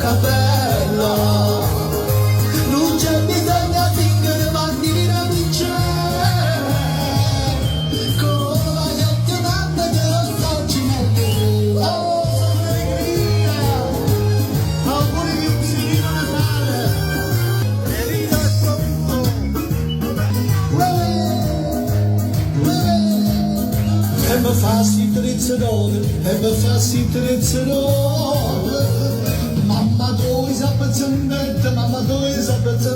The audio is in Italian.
cappello. Non c'è bisogno di fingere mattina vincere, con la chiacchierata che lo sto cinendo. Oh, allegria, auguri di un Serino Natale, e rida il pronto. E mi fa si trezzerone, e mi fa si trezzerone. Mamma tu sei pezzente, mamma tu sei pezzente.